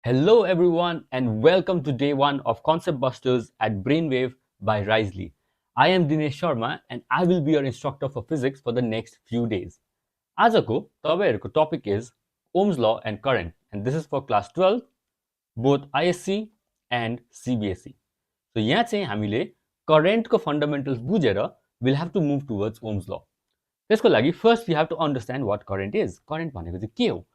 Hello, everyone, and welcome to day one of Concept Busters at Brainwave by Risely. I am Dinesh Sharma, and I will be your instructor for physics for the next few days. आजको तपाईहरुको topic is Ohm's law and current, and this is for class 12, both ISC and CBSE. So यहाँ चाहिँ हामीले current को fundamentals बुझेर we'll have to move towards Ohm's law. त्यसको लागि first we have to understand what current is. Current भनेको चाहिँ के हो?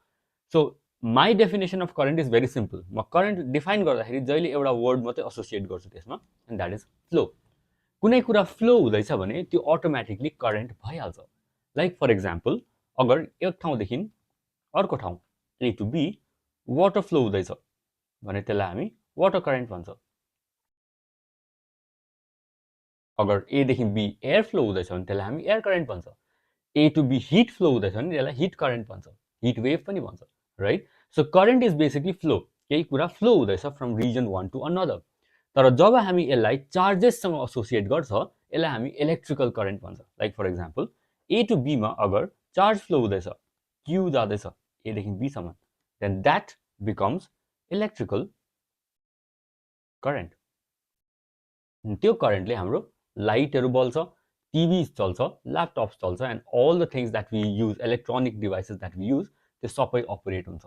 So my definition of current is very simple. म current define गर्दाखेरि जहिले एउटा word मात्रै associate गर्छु त्यसमा, and that is flow. कुनै कुरा flow हुँदैछ भने त्यो automatically current भइहाल्छ. Like for example, अगर एक ठाउँदेखि अर्को ठाउँ A to B water flow हुँदैछ भने त्यसलाई हामी water current भन्छ. अगर A देखि B air flow हुँदैछ भने त्यसलाई हामी air current भन्छ. A to B heat flow हुँदैछ भने त्यसलाई heat current भन्छ. Heat wave पनि भन्छ, right? So current is basically flow. केही कुरा flow हुँदैछ from region one to another. तर जब हामी यसलाई चार्जेस सँग एसोसिएट गर्छ यसलाई हामी इलेक्ट्रिकल करंट भन्छ. Like for example A to B मा अगर चार्ज फ्लो हुँदैछ Q जाँदैछ A देखि B सम्म, then that becomes electrical current. त्यो करेन्टले हाम्रो लाइटहरु बल्छ, टिभी चल्छ, ल्यापटप्स चल्छ, and all the things that we use, electronic devices that we use, त्यो सबै operate हुन्छ.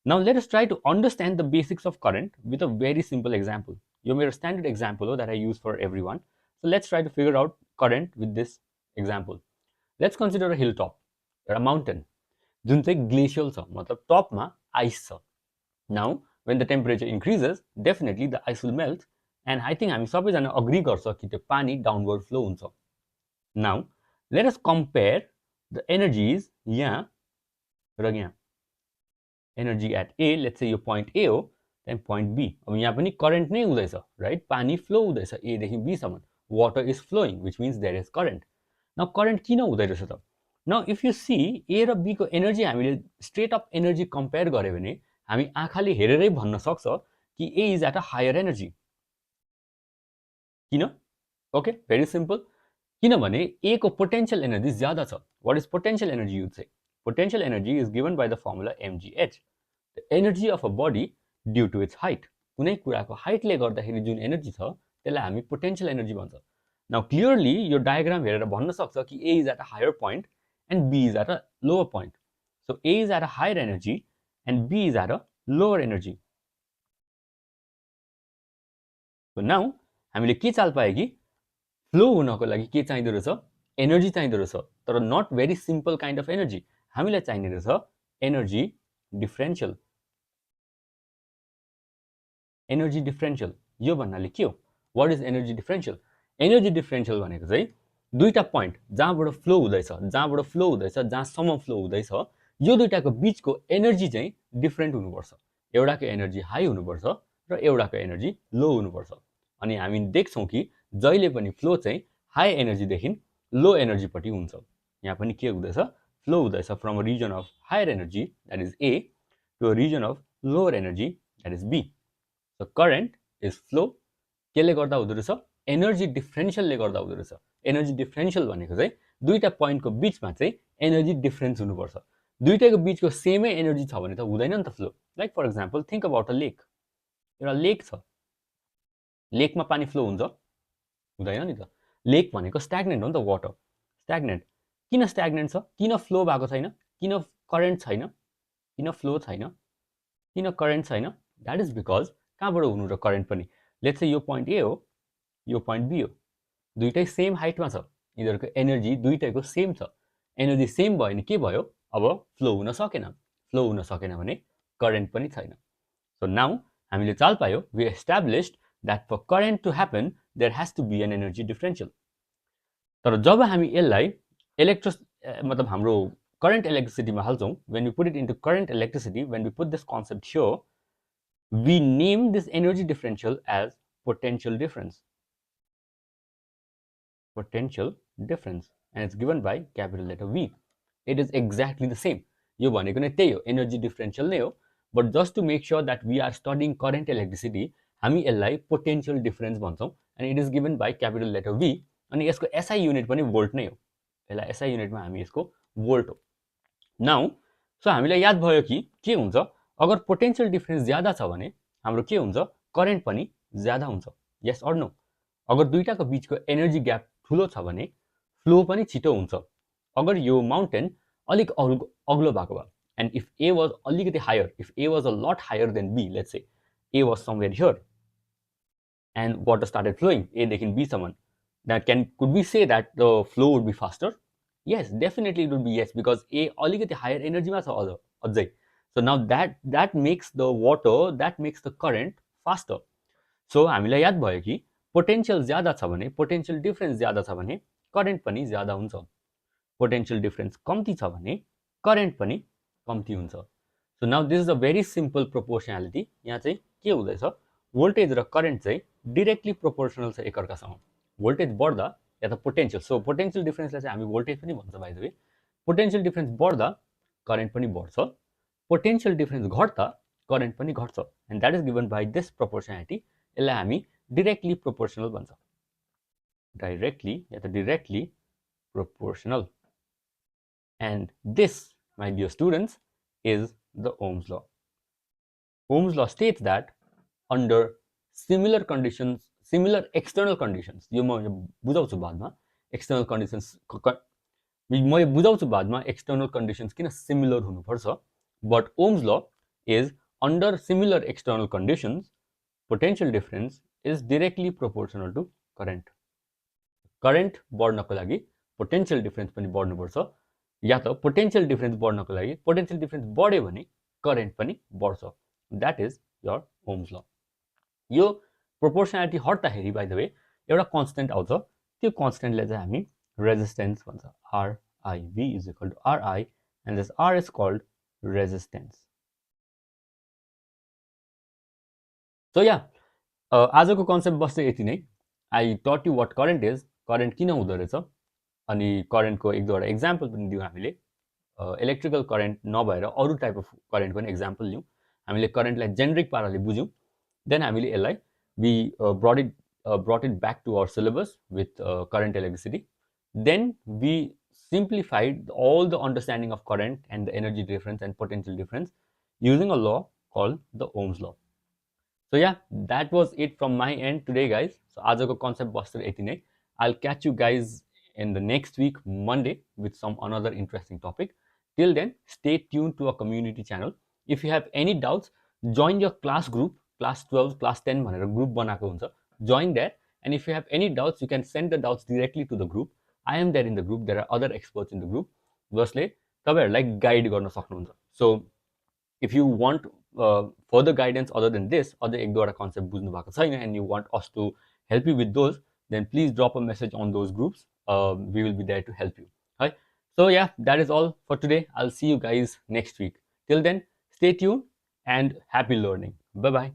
Now let us try to understand the basics of current with a very simple example. यो मेरो standard example हो that I use for everyone. So let's try to figure out current with this example. Let's consider a hilltop or a mountain जुन चाहिँ glacial छ, मतलब top मा ice छ. Now when the temperature increases, definitely the ice will melt, and I think हामी सबैजना agree गर्छ कि त्यो पानी downward flow हुन्छ. Now let us compare the energies यहाँ र यहाँ. Energy at A, let's say यो point A हो, then point B. अब यहाँ पनि current नै हुँदैछ, right? पानी flow हुँदैछ A देखि B सम्म. Water is flowing, which means there is current. Now current किन हुँदै रहेछ त? Now if you see A र B को energy हामीले straight up energy compare गर्यो भने हामी आँखाले हेरेरै भन्न सक्छ कि A is at a higher energy. किन? Okay, very simple. किनभने A को potential energy ज्यादा छ. What is potential energy you'd say? Potential energy is given by the formula mgh. The energy of a body due to its height. कुनै कुराको height ले गर्दाखेरि जुन energy छ त्यसलाई हामी potential energy भन्छ. Now clearly यो diagram हेरेर भन्न सक्छ कि A is at a higher point and B is at a lower point. So A is at a higher energy and B is at a lower energy. So now हामीले के चाल पाए कि फ्लो हुनको लागि के चाहिँदो रहेछ? एनर्जी चाहिँदो रहेछ, तर not very simple kind of energy. हामीलाई चाहिने रहेछ एनर्जी डिफरेन्शियल. एनर्जी डिफरेन्शियल यो भन्नाले के हो? What is energy differential? Energy differential भनेको चाहिँ दुईटा पोइन्ट जहाँबाट फ्लो हुँदैछ, जहाँसम्म फ्लो हुँदैछ, यो दुईटाको बीचको एनर्जी चाहिँ डिफरेन्ट हुनुपर्छ. एउटाको एनर्जी हाई हुनुपर्छ र एउटाको एनर्जी लो हुनुपर्छ. अनि हामी देख्छौं कि जहिले पनि फ्लो चाहिँ हाई एनर्जी देखि लो एनर्जी पट्टि हुन्छ. यहाँ पनि के हुँदैछ? फ्लो हुँदैछ from a region of higher energy that is A to a region of lower energy that is B. So current is flow. केले गर्दा हुँदो रहेछ? एनर्जी डिफरेन्शियलले गर्दा हुँदो रहेछ. एनर्जी डिफरेन्शियल भनेको चाहिँ दुईटा पोइन्टको बीचमा चाहिँ एनर्जी डिफरेन्स हुनुपर्छ. दुईटाको बीचको सेमै एनर्जी छ भने त हुँदैन नि त flow. Like for example think about a lake. एउटा लेक छ, लेकमा पानी फ्लो हुन्छ? हुँदैन नि त. लेक भनेको स्ट्याग्नेन्ट हो नि त, वाटर स्ट्याग्नेन्ट. किन स्ट्याग्नेन्ट छ? किन फ्लो भएको छैन? किन करेन्ट छैन? किन फ्लो छैन? किन करेन्ट छैन? द्याट इज बिकज कहाँबाट हुनु र करेन्ट पनि? लेट्स से यो पोइन्ट A हो, यो पोइन्ट B हो, दुईटै सेम हाइटमा छ, यिनीहरूको एनर्जी दुईटैको सेम छ. एनर्जी सेम भयो भने के भयो? अब फ्लो हुन सकेन. फ्लो हुन सकेन भने करेन्ट पनि छैन. सो नाउ हामीले चाल पायो, we established that for current to happen there has to be an energy differential. तर जब हामी यसलाई मतलब हाम्रो current electricity मा हाल्छौं, when we put it into current electricity, when we put this concept here, we name this energy differential as potential difference. Potential difference, and it's given by capital letter V. It is exactly the same. यो भनेको नै त्यही हो, energy differential नै हो. But just to make sure that we are studying current electricity, हामी यसलाई potential difference भन्छौं, and it is given by capital letter V. अनि यसको SI युनिट पनि भोल्ट नै हो. यसलाई SI युनिटमा हामी यसको भोल्ट हो. नाउ सो हामीलाई याद भयो कि के हुन्छ अगर पोटेन्शियल डिफरेन्स ज्यादा छ भने हाम्रो के हुन्छ, करेन्ट पनि ज्यादा हुन्छ। Yes or no? अगर दुईटाको बिचको एनर्जी ग्याप ठुलो छ भने फ्लो पनि छिटो हुन्छ। अगर यो माउन्टेन अलिक अग्लो भएको भए, एन्ड इफ ए वाज अलिकति higher, if A was a lot higher then B, let's say A was somewhere here and water started flowing A देखि B सम्म, that could we say that the flow would be faster? Yes, definitely it would be yes, because A अलिकति higher energy मा छ अझै. So now that makes the water, that makes the current faster. So हामीलाई याद भयो कि potential ज्यादा छ भने, पोटेन्शियल डिफरेन्स ज्यादा छ भने करेन्ट पनि ज्यादा हुन्छ। पोटेन्शियल डिफरेन्स कम्ती छ भने करेन्ट पनि कम्ती हुन्छ। So now this is a very simple proportionality. यहाँ चाहिँ के हुँदैछ, भोल्टेज र करेन्ट चाहिँ डिरेक्टली प्रोपोर्सनल छ एकअर्कासँग। भोल्टेज बढ्दा या त पोटेन्शियल, सो पोटेन्शियल डिफरेन्सलाई चाहिँ हामी भोल्टेज पनि भन्छ by the way. Potential difference बढ्दा करेन्ट पनि बढ्छ, पोटेन्शियल डिफरेन्स घट्दा करेन्ट पनि घट्छ, and that is given by this proportionality. यसलाई हामी डिरेक्टली प्रोपोर्सनल भन्छ, डाइरेक्टली या त directly proportional. And this, my dear students, is the Ohm's law. Ohm's law states that under similar conditions, similar external conditions, यो म बुझाउँछु बादमा, external conditions म बुझाउँछु बादमा एक्सटर्नल कन्डिसन्स किन सिमिलर हुनुपर्छ, but Ohm's law is under similar external conditions, potential difference is directly proportional to current. Current बढ्नको लागि पोटेन्शियल डिफरेन्स पनि बढ्नुपर्छ, या त पोटेन्शियल डिफरेन्स बढ्नको लागि पोटेन्शियल डिफरेन्स बढ्यो भने करेन्ट पनि बढ्छ। That is your ohm's law. यो प्रोपोर्सनालिटी हट्दाखेरि बाइ द वे एउटा कन्स्टेन्ट आउँछ, त्यो कन्स्टेन्टलाई चाहिँ हामी रेजिस्टेन्स भन्छ। R I V is equal to R I, and this R is called resistance. So या आजको कन्सेप्ट बस्दै यति नै। I taught you what current is, current किन हुँदो रहेछ, अनि करेन्टको एक दुईवटा एक्जाम्पल पनि दिउँ हामीले। इलेक्ट्रिकल करेन्ट नभएर अरू टाइप अफ करेन्ट पनि एक्जाम्पल लिउँ। हामीले करेन्टलाई जेनेरिक पाराले बुझ्यौँ, देन हामीले यसलाई we brought it back to our syllabus with current electricity. Then we simplified all the understanding of current and the energy difference and potential difference using a law called the Ohm's law. So yeah, that was it from my end today, guys. So आजको concept बस्दै यति नै। I'll catch you guys in the next week, Monday, with some another interesting topic. Till then, stay tuned to our community channel. If you have any doubts, join your class group, class 12, class 10 भनेर group बनाएको हुन्छ. Join there, and if you have any doubts, you can send the doubts directly to the group. I am there in the group. There are other experts in the group. जसले तपाईहरुलाई guide गर्न सक्नुहुन्छ. So if you want further guidance other than this, अझै एक दुईवटा concept बुझ्नु भएको छैन, and you want us to help you with those, then please drop a message on those groups. We will be there to help you. Right? So yeah, that is all for today. I'll see you guys next week. Till then, stay tuned and happy learning. Bye bye.